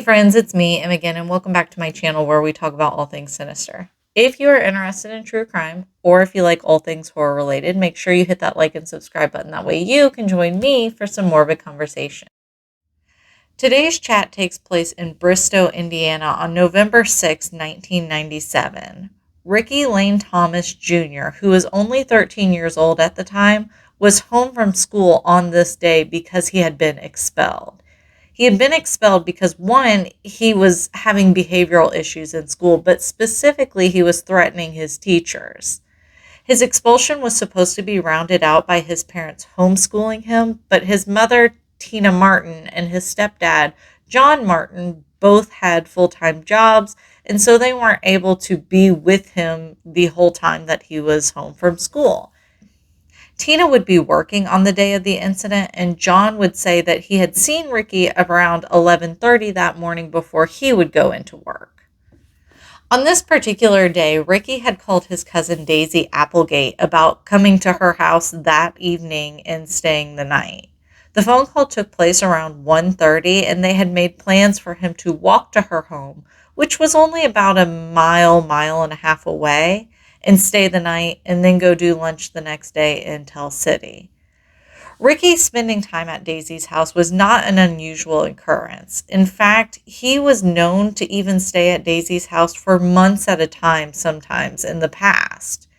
friends, it's me, Em again, and welcome back to my channel where we talk about all things sinister. If you are interested in true crime, or if you like all things horror related, make sure you hit that like and subscribe button. That way you can join me for some morbid conversation. Today's chat takes place in Bristow, Indiana on November 6, 1997. Ricky Lane Thomas Jr., who was only 13 years old at the time, was home from school on this day because he had been expelled. He had been expelled because, one, he was having behavioral issues in school, but specifically, he was threatening his teachers. His expulsion was supposed to be rounded out by his parents homeschooling him, but his mother, Tina Martin, and his stepdad, John Martin, both had full time jobs, and so they weren't able to be with him the whole time that he was home from school. Tina would be working on the day of the incident, and John would say that he had seen Ricky around 11:30 that morning before he would go into work. On this particular day, Ricky had called his cousin Daisy Applegate about coming to her house that evening and staying the night. The phone call took place around 1:30, and they had made plans for him to walk to her home, which was only about a mile and a half away, and stay the night and then go do lunch the next day in Tell City. Ricky spending time at Daisy's house was not an unusual occurrence. In fact, he was known to even stay at Daisy's house for months at a time sometimes in the past.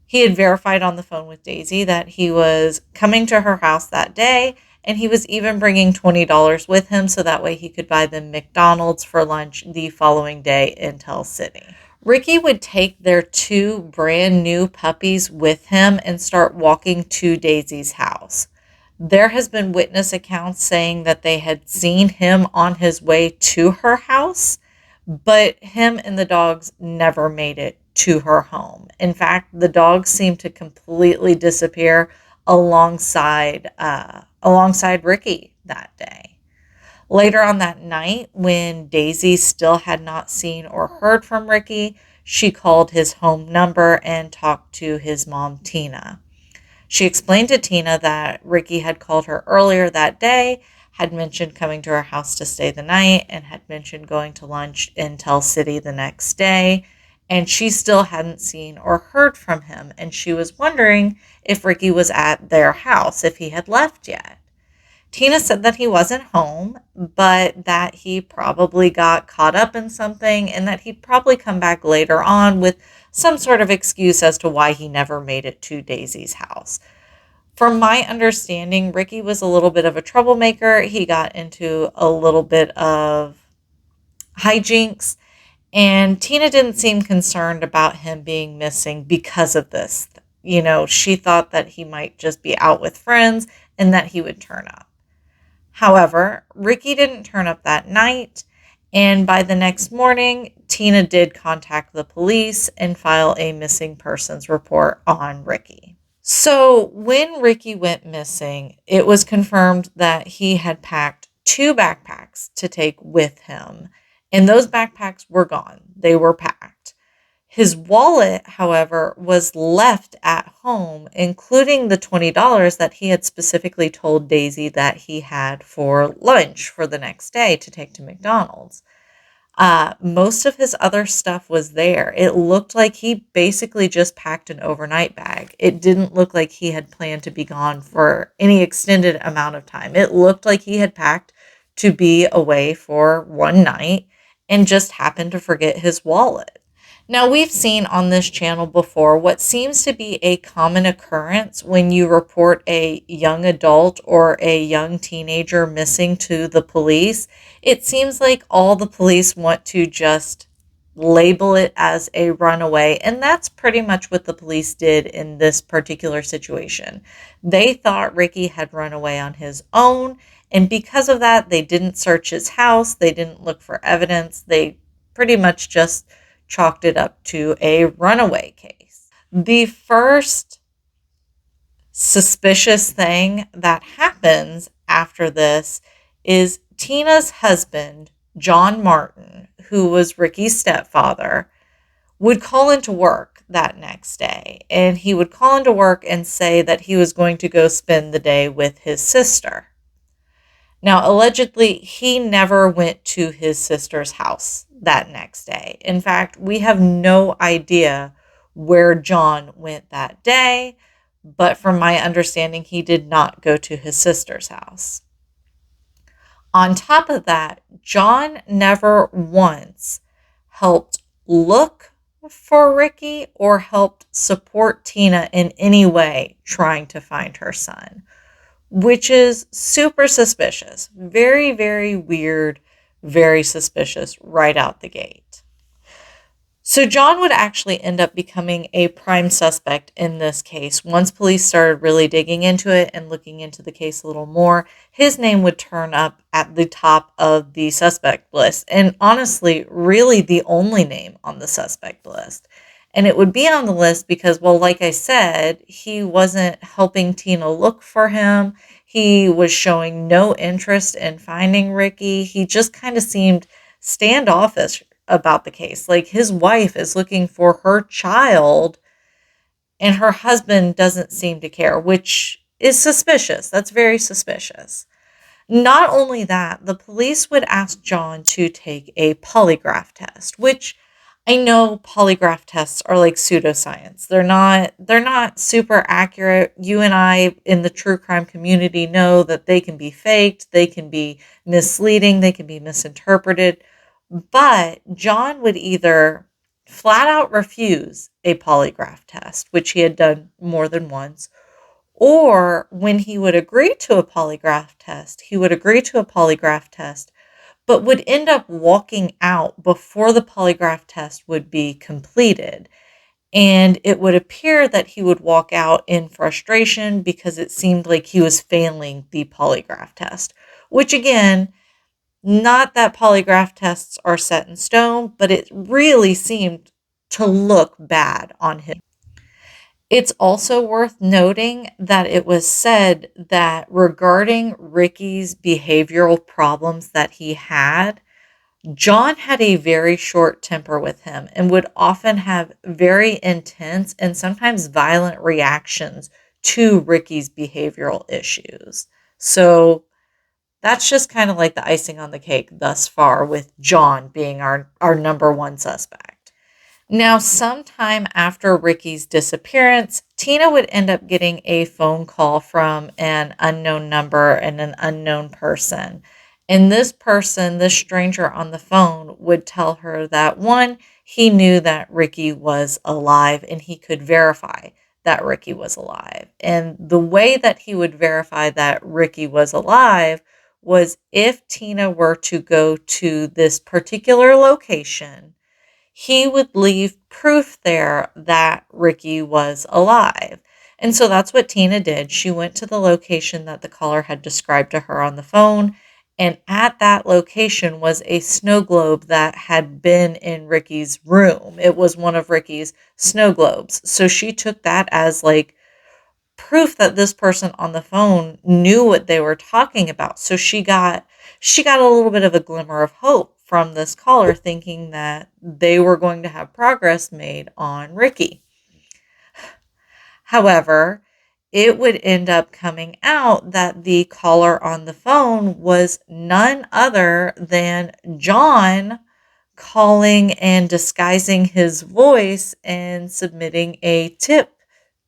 He had verified on the phone with Daisy that he was coming to her house that day, and he was even bringing $20 with him so that way he could buy them McDonald's for lunch the following day in Tell City. Ricky would take their two brand new puppies with him and start walking to Daisy's house. There has been witness accounts saying that they had seen him on his way to her house, but him and the dogs never made it to her home. In fact, the dogs seemed to completely disappear alongside Ricky that day. Later on that night, when Daisy still had not seen or heard from Ricky, she called his home number and talked to his mom, Tina. She explained to Tina that Ricky had called her earlier that day, had mentioned coming to her house to stay the night, and had mentioned going to lunch in Tell City the next day, and she still hadn't seen or heard from him, and she was wondering if Ricky was at their house, if he had left yet. Tina said that he wasn't home, but that he probably got caught up in something and that he'd probably come back later on with some sort of excuse as to why he never made it to Daisy's house. From my understanding, Ricky was a little bit of a troublemaker. He got into a little bit of hijinks, and Tina didn't seem concerned about him being missing because of this. She thought that he might just be out with friends and that he would turn up. However, Ricky didn't turn up that night, and by the next morning, Tina did contact the police and file a missing persons report on Ricky. So when Ricky went missing, it was confirmed that he had packed two backpacks to take with him, and those backpacks were gone. They were packed. His wallet, however, was left at home, including the $20 that he had specifically told Daisy that he had for lunch for the next day to take to McDonald's. Most of his other stuff was there. It looked like he basically just packed an overnight bag. It didn't look like he had planned to be gone for any extended amount of time. It looked like he had packed to be away for one night and just happened to forget his wallet. Now, we've seen on this channel before what seems to be a common occurrence when you report a young adult or a young teenager missing to the police. It seems like all the police want to just label it as a runaway, and that's pretty much what the police did in this particular situation. They thought Ricky had run away on his own, and because of that, they didn't search his house, they didn't look for evidence, they pretty much just chalked it up to a runaway case. The first suspicious thing that happens after this is Tina's husband, John Martin, who was Ricky's stepfather, would call into work that next day. And he would call into work and say that he was going to go spend the day with his sister. Now, allegedly, he never went to his sister's house that next day. In fact, we have no idea where John went that day, but from my understanding, he did not go to his sister's house. On top of that, John never once helped look for Ricky or helped support Tina in any way trying to find her son, which is super suspicious. Very, very weird, very suspicious right out the gate. So, John would actually end up becoming a prime suspect in this case. Once police started really digging into it and looking into the case a little more, his name would turn up at the top of the suspect list. And honestly, really the only name on the suspect list. And it would be on the list because, well, like I said, he wasn't helping Tina look for him. He was showing no interest in finding Ricky. He just kind of seemed standoffish about the case. Like his wife is looking for her child and her husband doesn't seem to care, which is suspicious. That's very suspicious. Not only that, the police would ask John to take a polygraph test, which I know polygraph tests are like pseudoscience. They're not super accurate. You and I in the true crime community know that they can be faked, they can be misleading, they can be misinterpreted. But John would either flat out refuse a polygraph test, which he had done more than once, or when he would agree to a polygraph test, he would agree to a polygraph test, but would end up walking out before the polygraph test would be completed. And it would appear that he would walk out in frustration because it seemed like he was failing the polygraph test, which again, not that polygraph tests are set in stone, but it really seemed to look bad on him. It's also worth noting that it was said that regarding Ricky's behavioral problems that he had, John had a very short temper with him and would often have very intense and sometimes violent reactions to Ricky's behavioral issues. So that's just kind of like the icing on the cake thus far, with John being our number one suspect. Now, sometime after Ricky's disappearance, Tina would end up getting a phone call from an unknown number and an unknown person. And this person, this stranger on the phone, would tell her that one, he knew that Ricky was alive and he could verify that Ricky was alive. And the way that he would verify that Ricky was alive was if Tina were to go to this particular location, he would leave proof there that Ricky was alive. And so that's what Tina did. She went to the location that the caller had described to her on the phone. And at that location was a snow globe that had been in Ricky's room. It was one of Ricky's snow globes. So she took that as like proof that this person on the phone knew what they were talking about. So she got a little bit of a glimmer of hope from this caller, thinking that they were going to have progress made on Ricky. However, it would end up coming out that the caller on the phone was none other than John, calling and disguising his voice and submitting a tip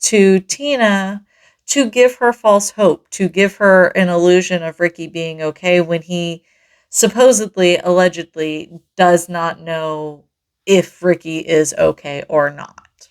to Tina to give her false hope, to give her an illusion of Ricky being okay when he supposedly, allegedly, does not know if Ricky is okay or not.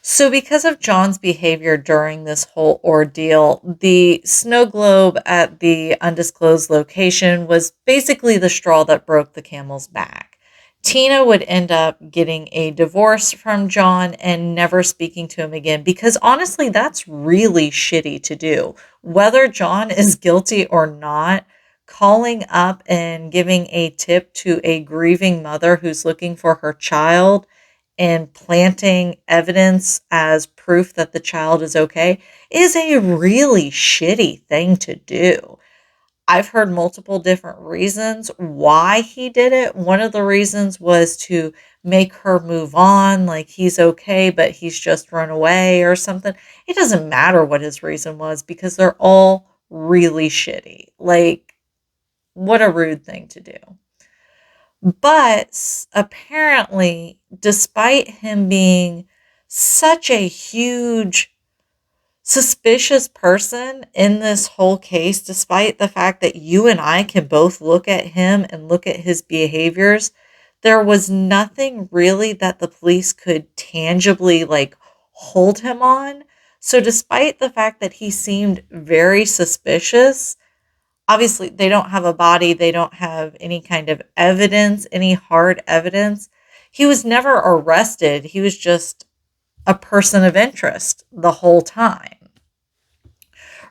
So, because of John's behavior during this whole ordeal, the snow globe at the undisclosed location was basically the straw that broke the camel's back. Tina would end up getting a divorce from John and never speaking to him again because honestly, that's really shitty to do. Whether John is guilty or not, calling up and giving a tip to a grieving mother who's looking for her child and planting evidence as proof that the child is okay is a really shitty thing to do. I've heard multiple different reasons why he did it. One of the reasons was to make her move on, like he's okay, but he's just run away or something. It doesn't matter what his reason was because they're all really shitty. Like, What a rude thing to do. But apparently, despite him being such a huge suspicious person in this whole case, despite the fact that you and I can both look at him and look at his behaviors, there was nothing really that the police could tangibly hold him on. So, despite the fact that he seemed very suspicious, obviously they don't have a body, they don't have any kind of evidence, any hard evidence. He was never arrested, he was just a person of interest the whole time.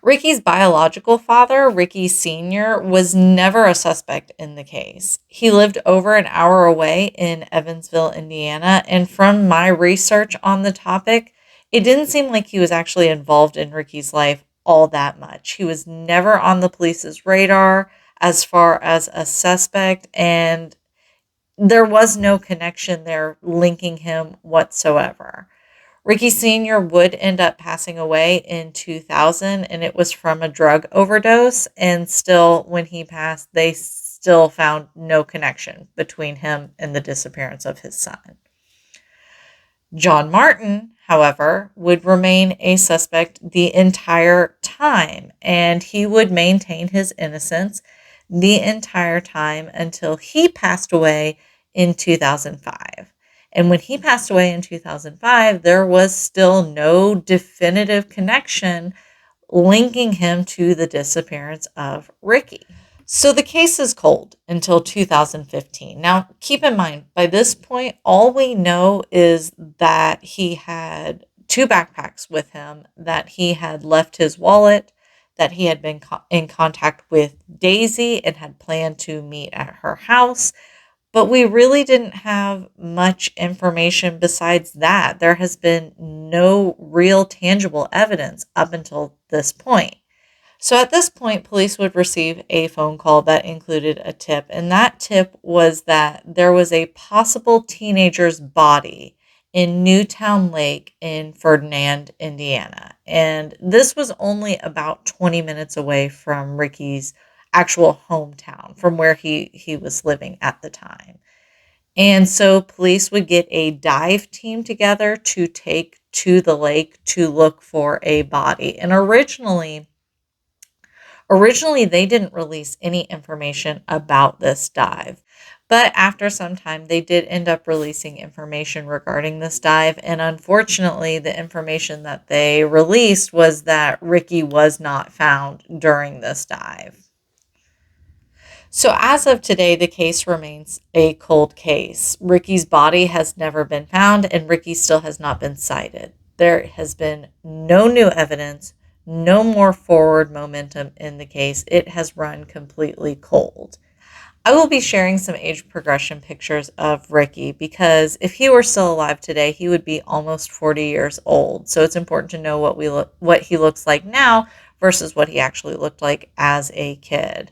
Ricky's biological father, Ricky Sr., was never a suspect in the case. He lived over an hour away in Evansville, Indiana, and from my research on the topic, it didn't seem like he was actually involved in Ricky's life all that much. He was never on the police's radar as far as a suspect, and there was no connection there linking him whatsoever. Ricky Sr. would end up passing away in 2000, and it was from a drug overdose. And still, when he passed, they still found no connection between him and the disappearance of his son. John Martin, however, would remain a suspect the entire time, and he would maintain his innocence the entire time until he passed away in 2005. And when he passed away in 2005, there was still no definitive connection linking him to the disappearance of Ricky. So the case is cold until 2015. Now, keep in mind, by this point, all we know is that he had 2 backpacks with him, that he had left his wallet, that he had been in contact with Daisy and had planned to meet at her house. But we really didn't have much information besides that. There has been no real tangible evidence up until this point. So at this point, police would receive a phone call that included a tip, and that tip was that there was a possible teenager's body in Newtown Lake in Ferdinand, Indiana. And this was only about 20 minutes away from Ricky's actual hometown, from where he was living at the time. And so police would get a dive team together to take to the lake to look for a body. And originally they didn't release any information about this dive. But after some time, they did end up releasing information regarding this dive. And unfortunately, the information that they released was that Ricky was not found during this dive. So as of today, the case remains a cold case. Ricky's body has never been found, and Ricky still has not been cited. There has been no new evidence, no more forward momentum in the case. It has run completely cold. I will be sharing some age progression pictures of Ricky because if he were still alive today, he would be almost 40 years old. So it's important to know what he looks like now versus what he actually looked like as a kid.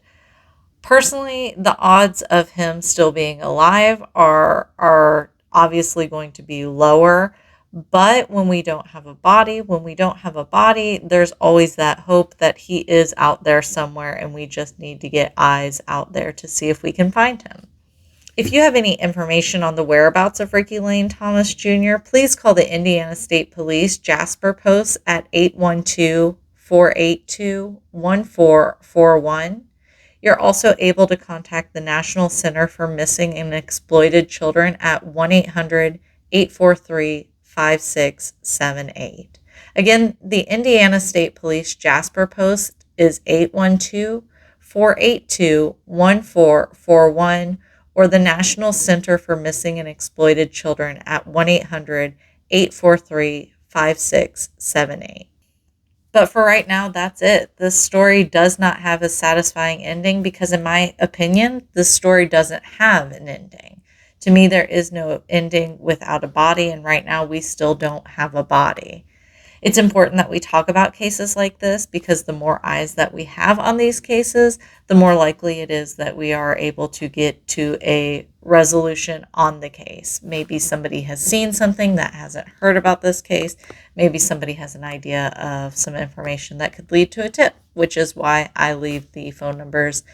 Personally, the odds of him still being alive are obviously going to be lower. But when we don't have a body, there's always that hope that he is out there somewhere, and we just need to get eyes out there to see if we can find him. If you have any information on the whereabouts of Ricky Lane Thomas Jr., please call the Indiana State Police Jasper Post at 812-482-1441. You're also able to contact the National Center for Missing and Exploited Children at 1-800-843-5678. Again, the Indiana State Police Jasper Post is 812-482-1441, or the National Center for Missing and Exploited Children at 1-800-843-5678. But for right now, that's it. This story does not have a satisfying ending because, in my opinion, this story doesn't have an ending. To me, there is no ending without a body, and right now we still don't have a body. It's important that we talk about cases like this because the more eyes that we have on these cases, the more likely it is that we are able to get to a resolution on the case. Maybe somebody has seen something that hasn't heard about this case. Maybe somebody has an idea of some information that could lead to a tip, which is why I leave the phone numbers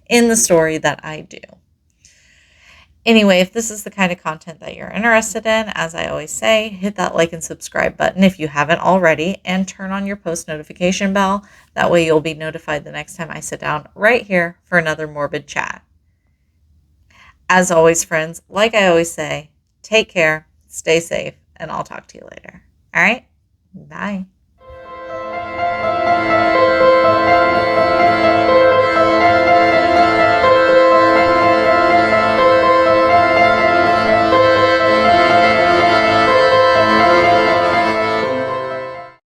in the story that I do. Anyway, if this is the kind of content that you're interested in, as I always say, hit that like and subscribe button if you haven't already, and turn on your post notification bell. That way you'll be notified the next time I sit down right here for another morbid chat. As always, friends, like I always say, take care, stay safe, and I'll talk to you later. All right? Bye.